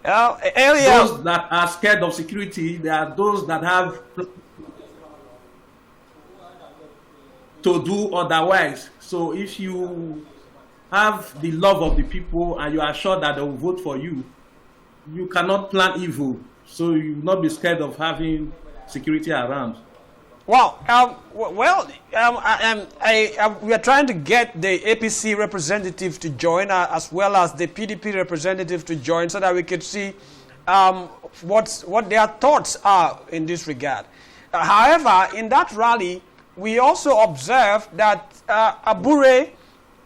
Earlier, Those that are scared of security, there are those that have to do otherwise. So if you have the love of the people and you are sure that they will vote for you, you cannot plan evil. So you will not be scared of having security around. well, we are trying to get the APC representative to join, as well as the PDP representative to join, so that we could see what their thoughts are in this regard. However, in that rally, we also observed that Abure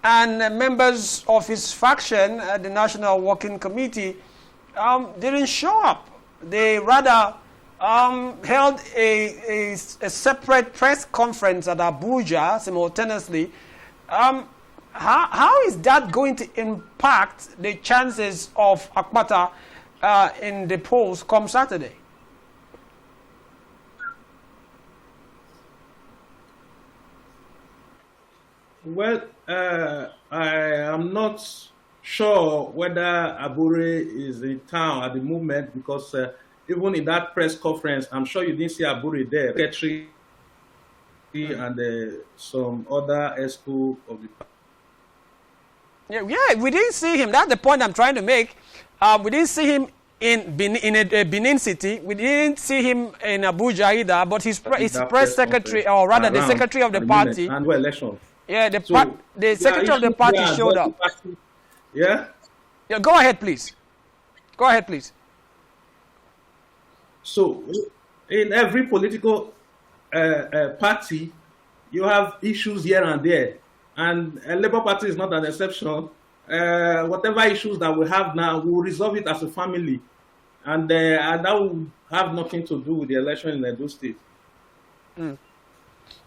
and members of his faction, the National Working Committee, didn't show up. They rather held a separate press conference at Abuja simultaneously. How is that going to impact the chances of Akpata in the polls come Saturday? Well, I am not sure whether Abure is in town at the moment, because even in that press conference, I'm sure you didn't see Abure there. Secretary and some other ESCO of the party. Yeah, we didn't see him. That's the point I'm trying to make. We didn't see him in Benin City. We didn't see him in Abuja either. But his press secretary, or rather the secretary of the party, and election. Yeah, the secretary of the party showed up. Yeah. Yeah, go ahead, please. Go ahead, please. So, in every political party, you have issues here and there, and Labour Party is not an exception. Whatever issues that we have now, we will resolve it as a family, and that will have nothing to do with the election in Edo State.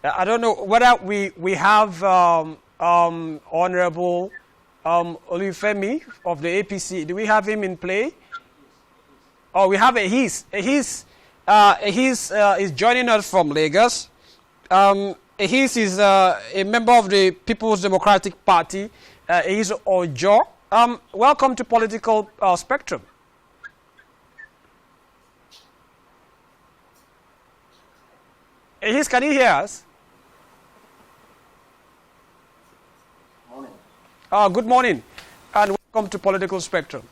I don't know whether we have Honorable Olufemi of the APC. Do we have him in play? Oh, we have Ahis. Ahis is joining us from Lagos. Ahis is a member of the People's Democratic Party. Ahis Ojo. Welcome to Political Spectrum. Ahis, can you hear us? Morning. Good morning, and welcome to Political Spectrum.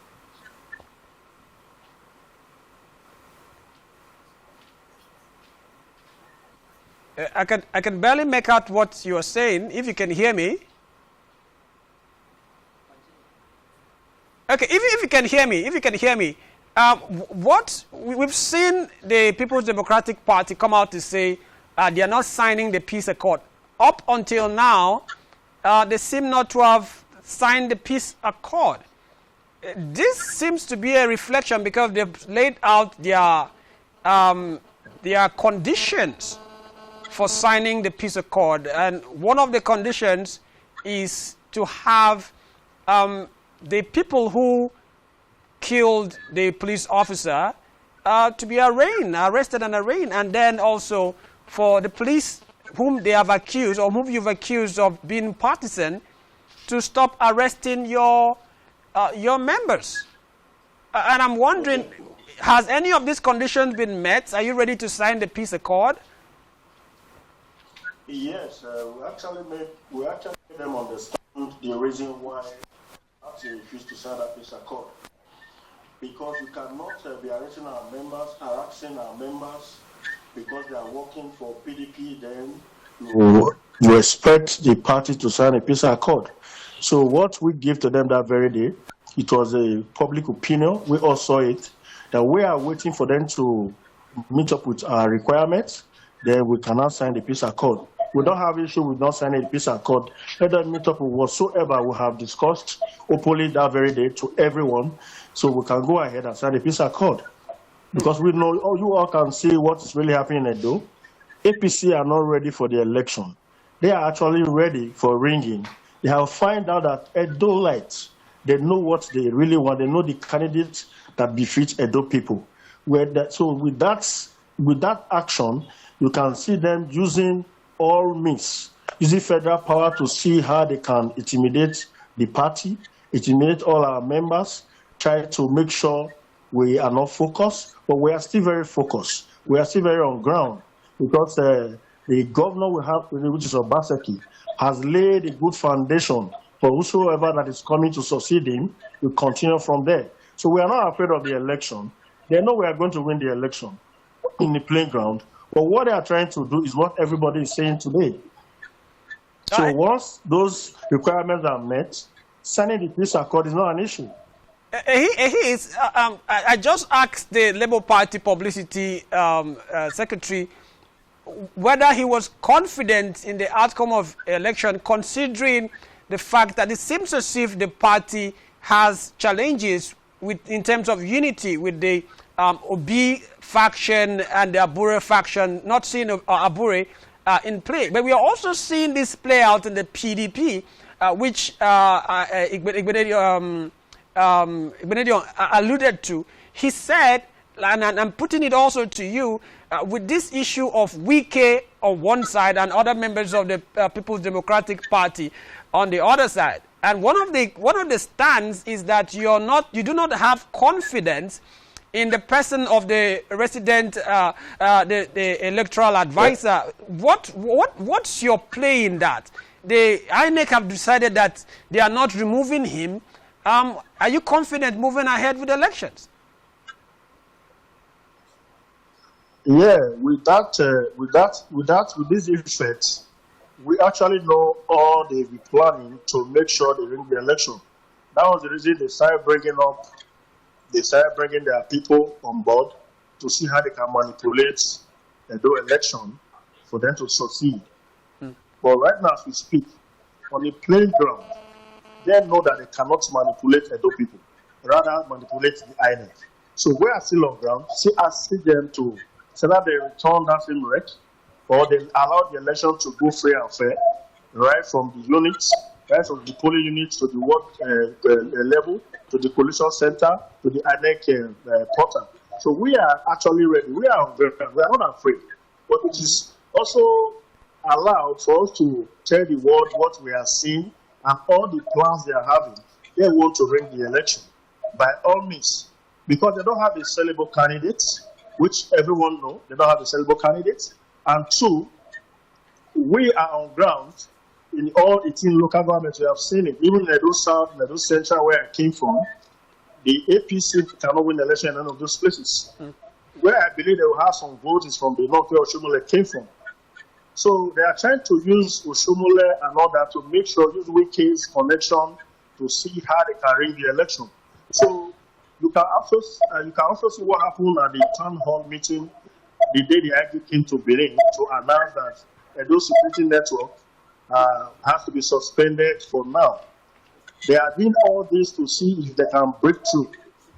I can barely make out what you are saying. If you can hear me. Okay, if you can hear me, what we've seen the People's Democratic Party come out to say they are not signing the peace accord. Up until now, they seem not to have signed the peace accord. This seems to be a reflection, because they've laid out their conditions for signing the peace accord, and one of the conditions is to have the people who killed the police officer to be arrested and arraigned, and then also for the police whom they have accused, or whom you've accused of being partisan, to stop arresting your members. And I'm wondering, has any of these conditions been met? Are you ready to sign the peace accord? Yes, we actually made them understand the reason why we refused to sign that peace accord. Because we cannot be arresting our members, harassing our members, because they are working for PDP. Then we expect the party to sign a peace accord. So what we give to them that very day, it was a public opinion. We all saw it. That we are waiting for them to meet up with our requirements. Then we cannot sign the peace accord. We don't have issue with not signing the peace accord. Let them meet up with whatsoever we have discussed openly that very day to everyone, so we can go ahead and sign the peace accord. Because we know, you all can see what is really happening in Edo. APC are not ready for the election. They are actually ready for ringing. They have found out that Edoites, they know what they really want. They know the candidates that befit Edo people. So with that action, you can see them using all means, using federal power to see how they can intimidate the party, intimidate all our members, try to make sure we are not focused, but we are still very focused. We are still very on ground because the governor we have, which is Obaseki, has laid a good foundation for whosoever that is coming to succeed him. We continue from there. So we are not afraid of the election. They know we are going to win the election in the playground. But what they are trying to do is what everybody is saying today. So once those requirements are met, signing the peace accord is not an issue. I just asked the Labour Party publicity secretary whether he was confident in the outcome of election, considering the fact that it seems as if the party has challenges in terms of unity with the Obi faction and the Abure faction, not seeing Abure in play. But we are also seeing this play out in the PDP, which Igbenedion alluded to. He said, and I'm putting it also to you, with this issue of Wike on one side and other members of the People's Democratic Party on the other side. And one of the stands is that you do not have confidence in the person of the resident, the electoral advisor. What's your play in that? The INEC have decided that they are not removing him. Are you confident moving ahead with elections? Yeah, with this effect, we actually know all they be planning to make sure they win the election. That was the reason they started bringing their people on board to see how they can manipulate the election for them to succeed. But right now, as we speak, on the playing ground, they know that they cannot manipulate Edo people, rather manipulate the INEC. So we are still on ground, asking them to say that they return that same rate, or they allow the election to go free and fair, right from the units, right from the polling units to the work level, to the coalition center, to the INEC portal. So we are actually ready. We are not afraid. But it is also allowed for us to tell the world what we are seeing and all the plans they are having. They want to win the election by all means, because they don't have a sellable candidate, which everyone knows. They don't have a sellable candidate. And two, we are on ground in all 18 local governments. We have seen it. Even in Edo South, in Edo Central, where I came from, the APC cannot win the election in none of those places. Where I believe they will have some votes is from the north where Oshomole came from. So they are trying to use Oshomole and all that to make sure, use Wike's connection to see how they can ring the election. So you can also see what happened at the town hall meeting the day the IG came to Benin to announce that Edo Security Network has to be suspended for now. They are doing all this to see if they can break through,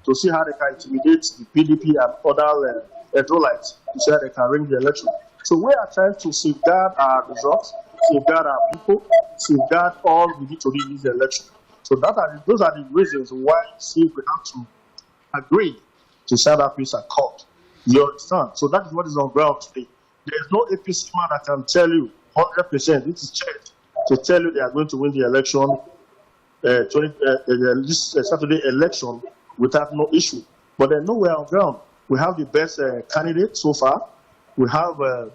to see how they can intimidate the PDP and other Edolites, to see how they can ring the election. So we are trying to safeguard our results, safeguard our people, safeguard all we need to do in this election. So those are the reasons why we have to agree to sign that peace accord. You understand? So that is what is on ground today. There is no APC man that can tell you 100%, this is checked, to tell you they are going to win the election, this Saturday election, without no issue. But they know we are on ground. We have the best candidate so far. We have the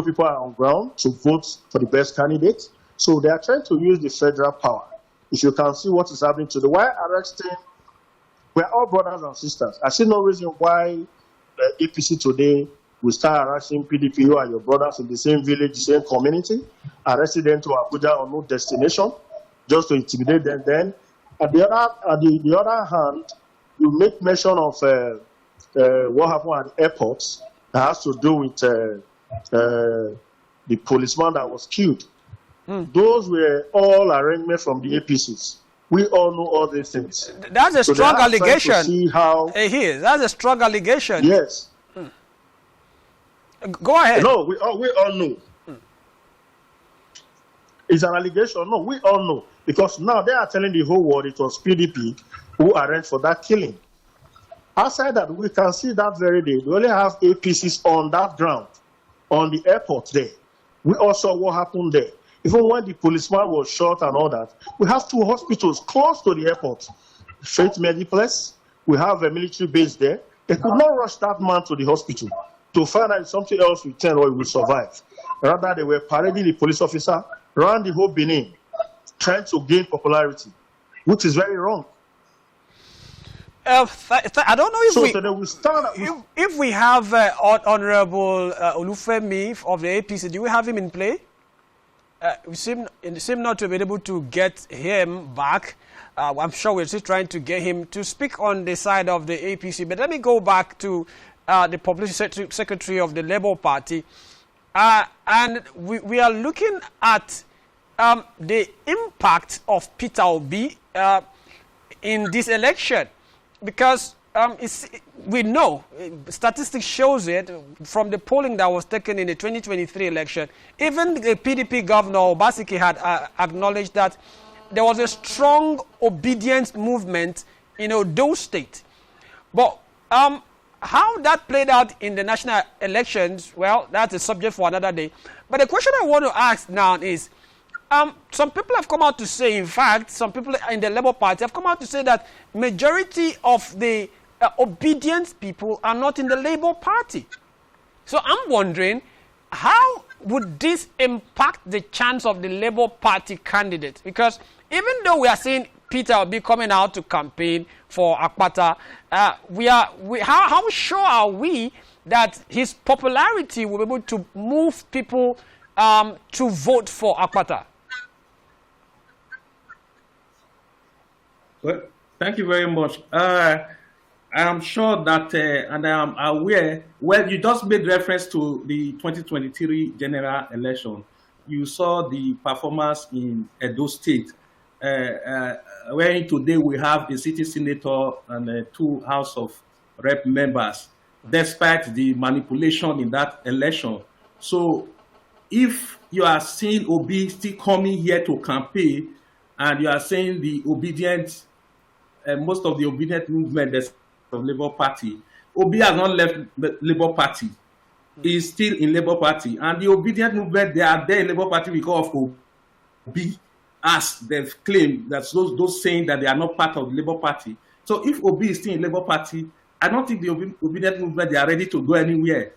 people are on ground to vote for the best candidate. So they are trying to use the federal power. If you can see what is happening today, why arresting? We are all brothers and sisters. I see no reason why APC today will start arresting PDP, who are your brothers in the same village, the same community, arresting them to Abuja or no destination, just to intimidate them. Then, at the other hand, you make mention of what happened at the airports that has to do with the policeman that was killed. Those were all arrangements from the APCs. We all know all these things. That's a strong allegation. See how that's a strong allegation. Yes. Go ahead. No, we all know. It's an allegation. No, we all know. Because now they are telling the whole world it was PDP who arranged for that killing. Outside that, we can see that very day, we only have APCs on that ground, on the airport there. We also saw what happened there. Even when the policeman was shot and all that, we have two hospitals close to the airport, Faith Mediplex We have a military base there. They could not rush that man to the hospital to find out if something else will turn or he will survive. Rather, they were parading the police officer around the whole Benin, trying to gain popularity, which is very wrong. I don't know if so if we have Honorable Olufemi of the APC. Do we have him in play? We seem not to be able to get him back. I'm sure we're still trying to get him to speak on the side of the APC. But let me go back to the Publicity Secretary of the Labour Party. And we are looking at the impact of Peter Obi in this election. Because we know, statistics shows it from the polling that was taken in the 2023 election. Even the PDP governor, Obaseki, had acknowledged that there was a strong obedience movement in Odo State. But how that played out in the national elections, well, that's a subject for another day. But the question I want to ask now is, some people have come out to say, in fact, some people in the Labour Party have come out to say that majority of the obedient people are not in the Labour Party. So I'm wondering, how would this impact the chance of the Labour Party candidate? Because even though we are seeing Peter will be coming out to campaign for Akpata, how sure are we that his popularity will be able to move people to vote for Akpata? Well, thank you very much. I am sure that, and I am aware, well, you just made reference to the 2023 general election. You saw the performance in Edo State, where today we have a city senator and 2 House of Rep members, despite the manipulation in that election. So if you are seeing Obi still coming here to campaign, and you are saying the obedient, most of the obedient movement of Labour Party, Obi has not left the Labour Party. He is still in Labour Party. And the obedient movement, they are there in Labour Party because of Obi, as they've claimed, that those saying that they are not part of the Labour Party. So if Obi is still in Labour Party, I don't think the obedient movement, they are ready to go anywhere.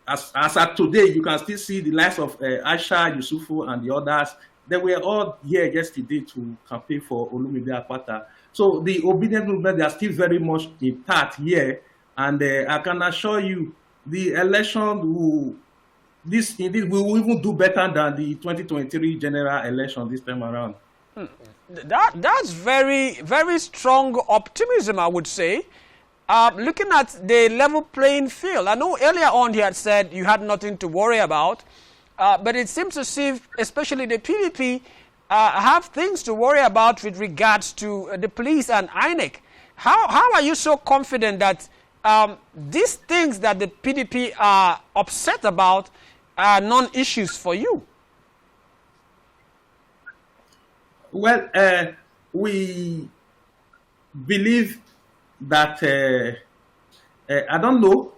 As at today, you can still see the likes of Aisha, Yusufu, and the others. They were all here yesterday to campaign for Olumide Akpata. So the obedient movement, they are still very much intact here. And I can assure you, the election will even do better than the 2023 general election this time around. That's very, very strong optimism, I would say. Looking at the level playing field, I know earlier on he had said you had nothing to worry about, but it seems as if, especially the PDP, have things to worry about with regards to the police and INEC. How are you so confident that these things that the PDP are upset about are non-issues for you? Well, we believe that, I don't know,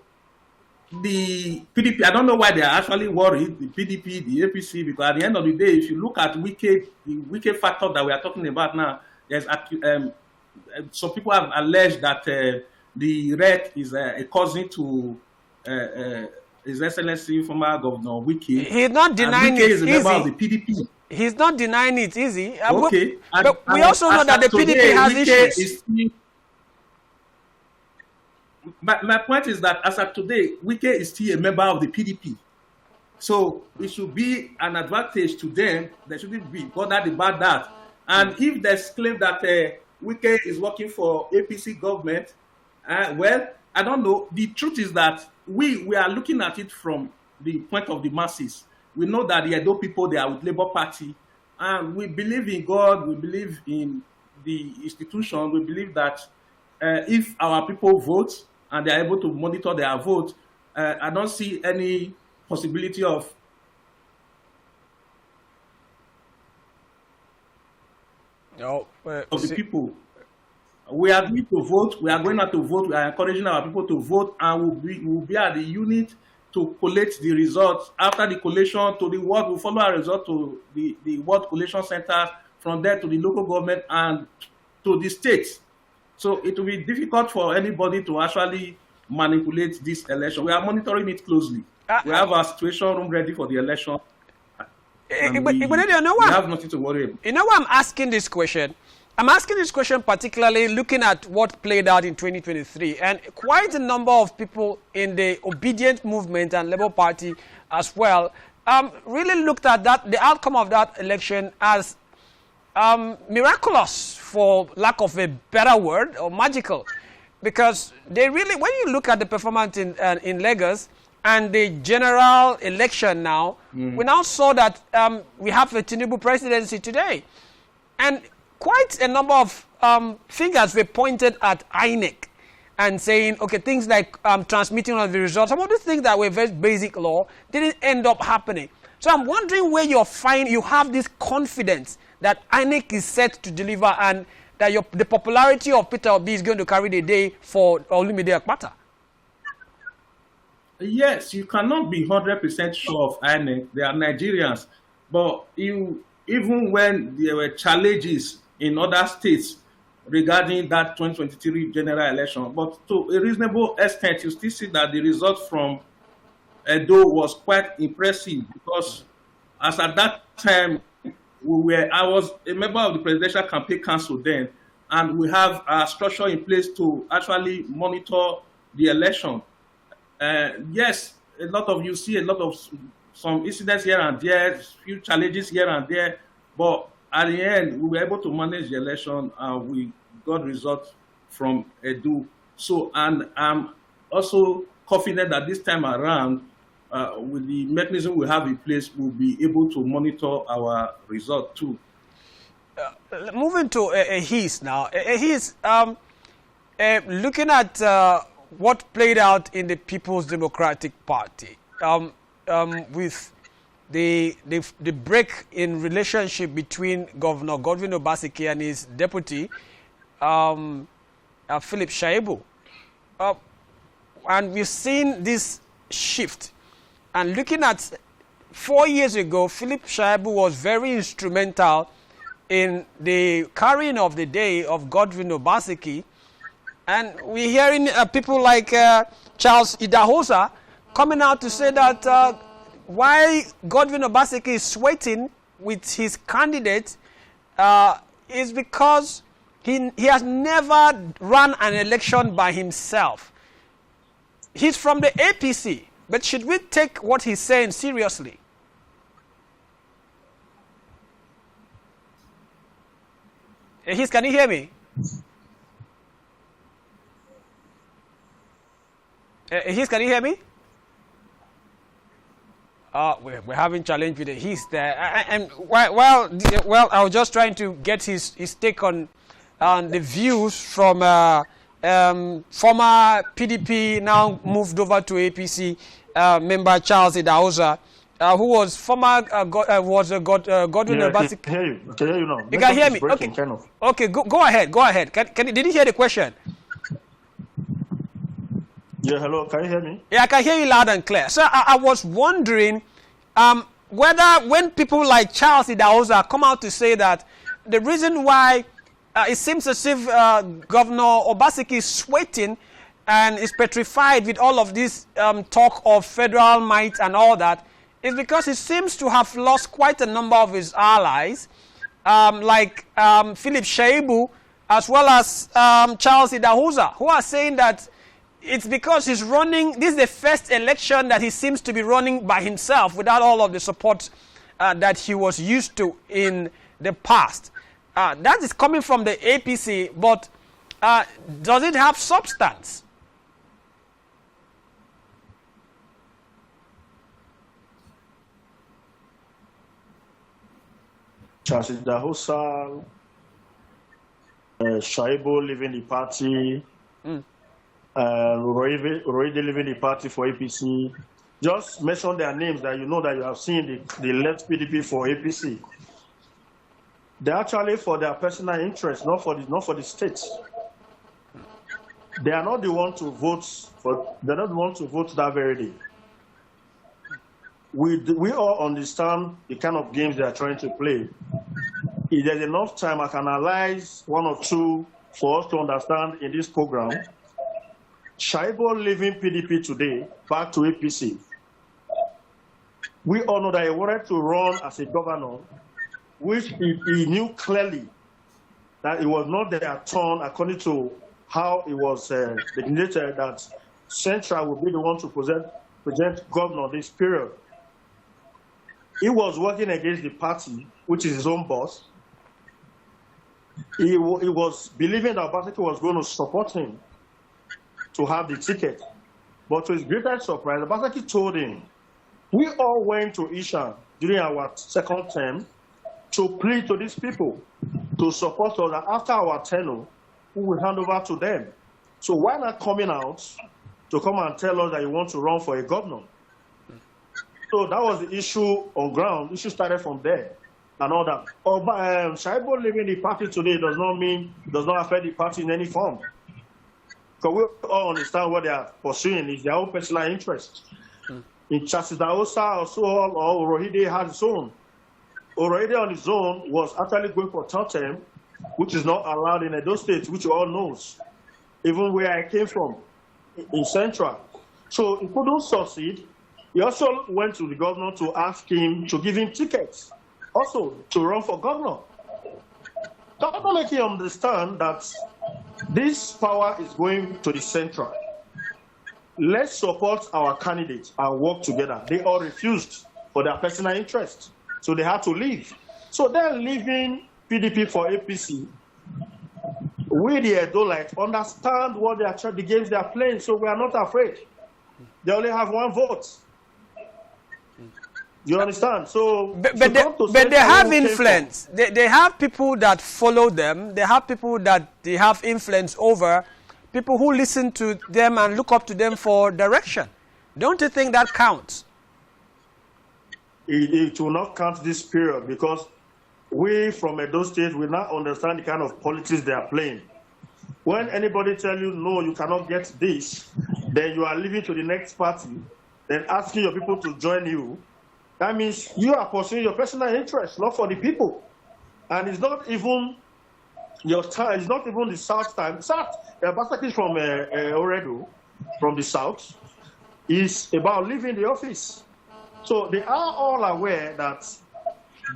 the PDP, I don't know why they are actually worried, the PDP, the APC, because at the end of the day, if you look at the wicked factor that we are talking about now, there's some people have alleged that the REC is a cousin to His Excellency former Governor Wike. He's not denying it. Wike is a member of the PDP. He's not denying it easy. Okay. But we also know that the PDP has issues. My point is that as of today, Wike is still a member of the PDP. So it should be an advantage to them. They shouldn't be bothered about that. And if there's claim that Wike is working for APC government, well, I don't know. The truth is that we are looking at it from the point of the masses. We know that the Edo people, they are with Labour Party. And we believe in God. We believe in the institution. We believe that if our people vote, and they are able to monitor their vote, I don't see any possibility of the people. We are going to vote. We are going out to vote. We are encouraging our people to vote, and we'll be at the unit to collect the results. After the collation, to the ward, we'll follow our result to the ward collation center, from there to the local government and to the states. So it will be difficult for anybody to actually manipulate this election. We are monitoring it closely. We have our situation room ready for the election. But you know what? We have nothing to worry about. You know why I'm asking this question? I'm asking this question particularly looking at what played out in 2023, and quite a number of people in the obedient movement and Labour Party as well really looked at the outcome of that election as miraculous, for lack of a better word, or magical, because they really, when you look at the performance in Lagos and the general election now, we now saw that we have a Tinubu presidency today, and quite a number of fingers were pointed at INEC and saying, okay, things like transmitting of the results, some of the things that were very basic law didn't end up happening. So I'm wondering where you have this confidence that INEC is set to deliver, and that the popularity of Peter Obi is going to carry the day for Olumide Akpata. Yes, you cannot be 100% sure of INEC. They are Nigerians. But even when there were challenges in other states regarding that 2023 general election, but to a reasonable extent, you still see that the result from Edo was quite impressive, because as at that time, I was a member of the Presidential Campaign Council then, and we have a structure in place to actually monitor the election. Yes, a lot of you see a lot of some incidents here and there, few challenges here and there, but at the end, we were able to manage the election, and we got results from Edo. So, and I'm also confident that this time around, with the mechanism we have in place, we'll be able to monitor our result too. Moving to Ehis now. Ehis, looking at what played out in the People's Democratic Party, with the break in relationship between Governor Godwin Obaseki and his deputy, Philip Shaibu. And we've seen this shift. And looking at 4 years ago, Philip Shaibu was very instrumental in the carrying of the day of Godwin Obaseki. And we're hearing people like Charles Idahosa coming out to say that why Godwin Obaseki is sweating with his candidate is because he has never run an election by himself. He's from the APC, but should we take what he's saying seriously? Can you hear me? Can you hear me? We're having challenge with the there. And well, I was just trying to get his take on the views from former PDP, now moved over to APC member Charles Idahosa, who was former Godwin Obaseki. Can hear you now. You can hear me. Okay. Kind of. Okay. Go ahead. Go ahead. Did you hear the question? Yeah, hello, can you hear me? Yeah, I can hear you loud and clear. So I was wondering whether when people like Charles Idahosa come out to say that the reason why it seems as if Governor Obaseki is sweating and is petrified with all of this talk of federal might and all that is because he seems to have lost quite a number of his allies, like Philip Shaibu, as well as Charles Idahosa, who are saying that it's because he's running, this is the first election that he seems to be running by himself without all of the support that he was used to in the past. That is coming from the APC, but does it have substance? Charles Idahosa, Shaibu leaving the party, already leaving the party for APC. Just mention their names that you know that you have seen the left PDP for APC. They're actually for their personal interest, not for the state. They are not the one to vote for. They're not the one to vote that very day. We all understand the kind of games they are trying to play. If there's enough time, I can analyze one or two for us to understand in this program. Shaibu leaving PDP today back to APC. We all know that he wanted to run as a governor, which he knew clearly that it was not their turn according to how it was designated that Central would be the one to present governor this period. He was working against the party, which is his own boss. He was believing that Obaseki was going to support him to have the ticket. But to his greatest surprise, Obaseki told him, we all went to Isha during our second term to plead to these people to support us that after our tenure, we will hand over to them. So why not coming out to come and tell us that you want to run for a governor? So that was the issue on ground. The issue started from there and all that. Shaibu leaving the party today does not affect the party in any form. Because we all understand what they are pursuing is their own personal interest. In Chassis Daosa or so or Orohide had his own. Orohide on his own was actually going for third term, which is not allowed in Edo State, which you all knows, even where I came from, in Central. So he couldn't succeed. He also went to the governor to ask him to give him tickets, also to run for governor. That will make him understand that this power is going to the Central. Let's support our candidates and work together. They all refused for their personal interest, so they had to leave. So they're leaving PDP for APC. We, the Edolites, understand what they are the games they are playing, so we are not afraid. They only have one vote. You understand? So, but they have influence. They have people that follow them. They have people that they have influence over, people who listen to them and look up to them for direction. Don't you think that counts? It will not count this period because we from Edo State will not understand the kind of politics they are playing. When anybody tell you, no, you cannot get this, then you are leaving to the next party, then asking your people to join you, that means you are pursuing your personal interest, not for the people. And it's not even your time, it's not even the South time. South, Obaseki is from Oredo, from the South, is about leaving the office. So they are all aware that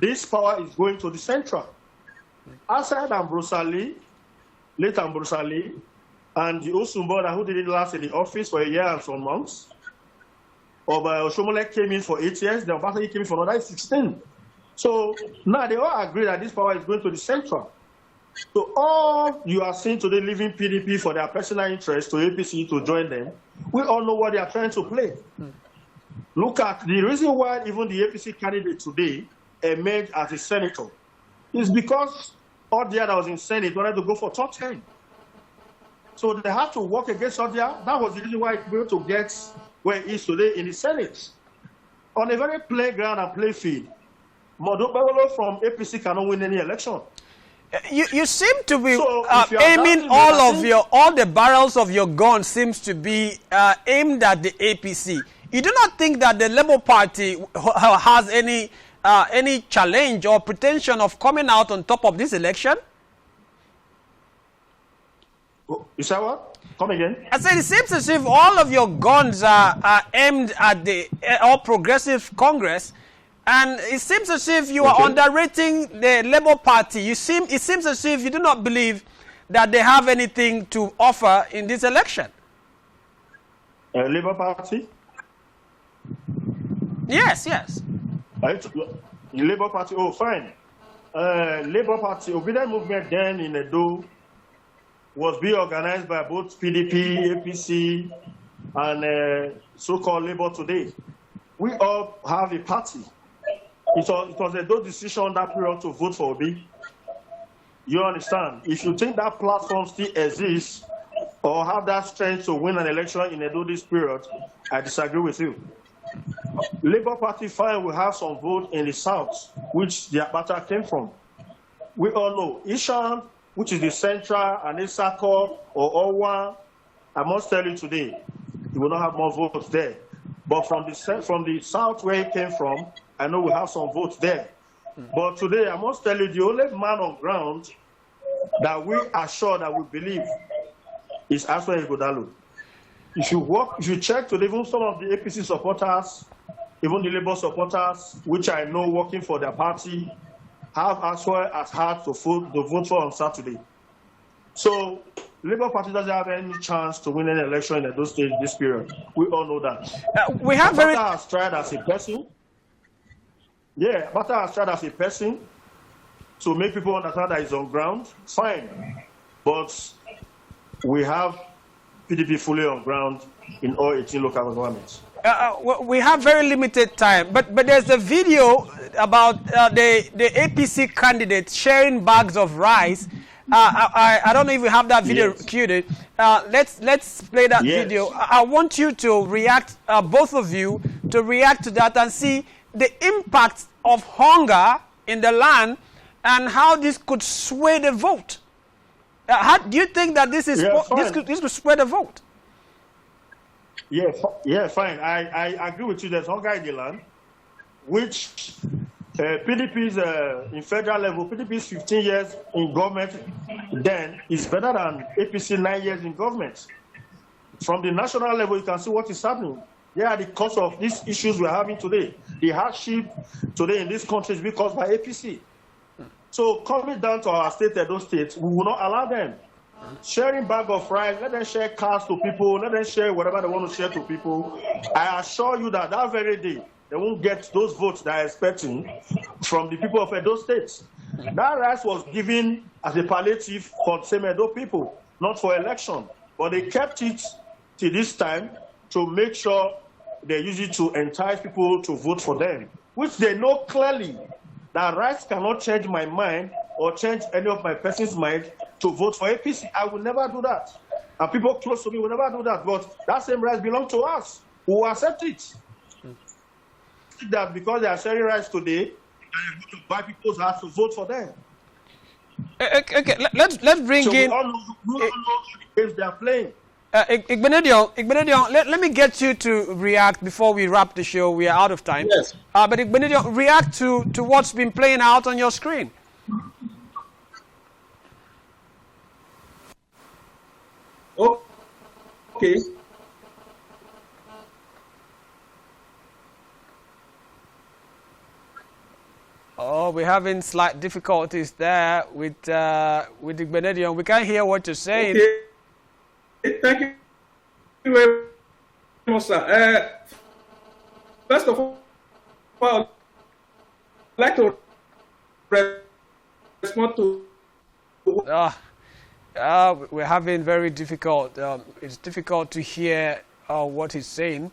this power is going to the Central. Aside Ambrosali, late Ambrosali, and the Osumboda who didn't last in the office for a year and some months, Oshomole came in for 8 years, then Obaseki came in for another 16. So now they all agree that this power is going to the Central. So all you are seeing today leaving PDP for their personal interest to APC to join them, we all know what they are trying to play. Look at the reason why even the APC candidate today emerged as a senator is because Odia that was in Senate wanted to go for top 10. So they had to work against Odia. That was the reason why he was able to get where he is today in the Senate. On a very playground and play field, Modubawolo from APC cannot win any election. You seem to be aiming all the barrels of your gun seems to be aimed at the APC. You do not think that the Labour Party has any challenge or pretension of coming out on top of this election? You said what? Come again? I said it seems as if all of your guns are aimed at the All Progressive Congress, and it seems as if you are underrating the Labour Party. It seems as if you do not believe that they have anything to offer in this election. Labour Party? Yes, yes. Labour Party, oh, fine. Labour Party, Obedient Movement then in Edo was being organized by both PDP, APC, and so-called Labour today. We all have a party. It was a Edo decision that period to vote for Obi. You understand? If you think that platform still exists or have that strength to win an election in Edo this period, I disagree with you. Labour Party fine will have some vote in the South, which the battle came from. We all know Ishan, which is the Central, and Isako or Owa, I must tell you today, you will not have more votes there. But from the South where it came from, I know we have some votes there. But today, I must tell you, the only man on ground that we are sure that we believe is Aswa Ighodalo. If you check to even some of the APC supporters, even the Labour supporters, which I know working for their party, have Aswa as hard to vote for on Saturday. So Labour Party doesn't have any chance to win an election in those states this period. We all know that. We have Bata has tried as a person. Yeah, Bata has tried as a person to make people understand that he's on ground. Fine. But we have PDP fully on ground in all 18 local governments. We have very limited time, but there's a video about the APC candidates sharing bags of rice. I don't know if we have that video queued. Let's play that video. I want you to react, both of you, to react to that and see the impact of hunger in the land and how this could sway the vote. How do you think that this is this could sway the vote? Yeah, fine. I agree with you. There's hunger in the land, which PDP's in federal level, PDP's 15 years in government then is better than APC 9 years in government. From the national level, you can see what is happening. They are the cause of these issues we're having today. The hardship today in this country is caused by APC. So coming down to our state, Edo State, we will not allow them. Sharing bag of rice, let them share cars to people, let them share whatever they want to share to people. I assure you that that very day, they won't get those votes they're expecting from the people of Edo State. That rice was given as a palliative for the same Edo people, not for election. But they kept it till this time to make sure they use it to entice people to vote for them, which they know clearly that rice cannot change my mind or change any of my person's mind to vote for APC. I will never do that. And people close to me will never do that. But that same rice belongs to us. We will accept it. That because they are sharing rice today, they are going to buy people's hearts to vote for them. Okay, let's bring so in. We all know the games they are playing. Igbenedion, let me get you to react before we wrap the show. We are out of time. Yes. But Igbenedion, react to what's been playing out on your screen. Oh, okay. Oh, we're having slight difficulties there with Igbenedion. We can't hear what you're saying. Okay. Thank you very much, sir. First of all, I'd like to respond to. We're having very difficult. It's difficult to hear what he's saying,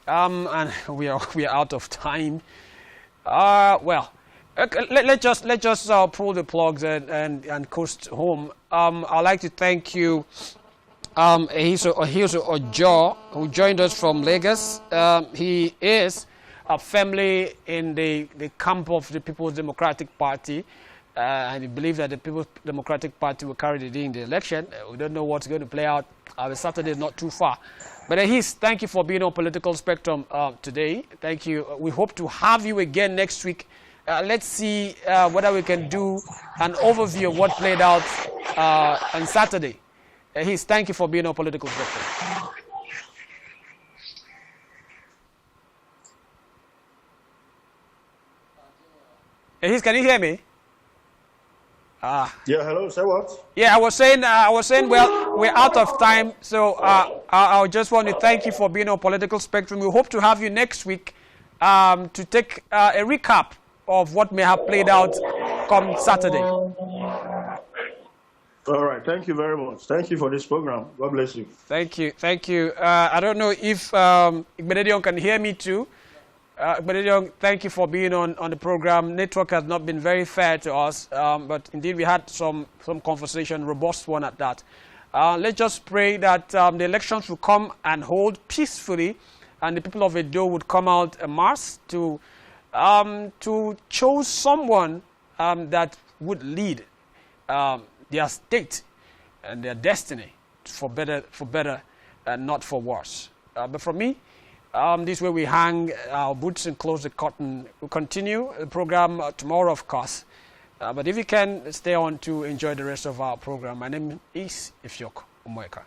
and we are out of time. Well, let's just pull the plugs and coast home. I'd like to thank you, Ehiso Ojo, who joined us from Lagos. He is firmly in the camp of the People's Democratic Party. And he believes that the People's Democratic Party will carry the day in the election. We don't know what's going to play out. Saturday is not too far. But thank you for being on Political Spectrum today. Thank you. We hope to have you again next week. Let's see whether we can do an overview of what played out on Saturday. Thank you for being on Political Spectrum. Can you hear me? Yeah, hello, say what? Yeah, I was saying, well, we're out of time, so I just want to thank you for being on Political Spectrum. We hope to have you next week to take a recap of what may have played out come Saturday. All right, thank you very much. Thank you for this program. God bless you. Thank you. I don't know if Igbenedion can hear me too. Igbenedion, thank you for being on the program. Network has not been very fair to us, but indeed we had some conversation, robust one at that. Let's just pray that the elections will come and hold peacefully, and the people of Edo would come out en masse to choose someone that would lead their state and their destiny for better and not for worse. But for me, this way we hang our boots and close the curtain. We'll continue the program tomorrow, of course. But if you can, stay on to enjoy the rest of our program. My name is Ifyok Umweka.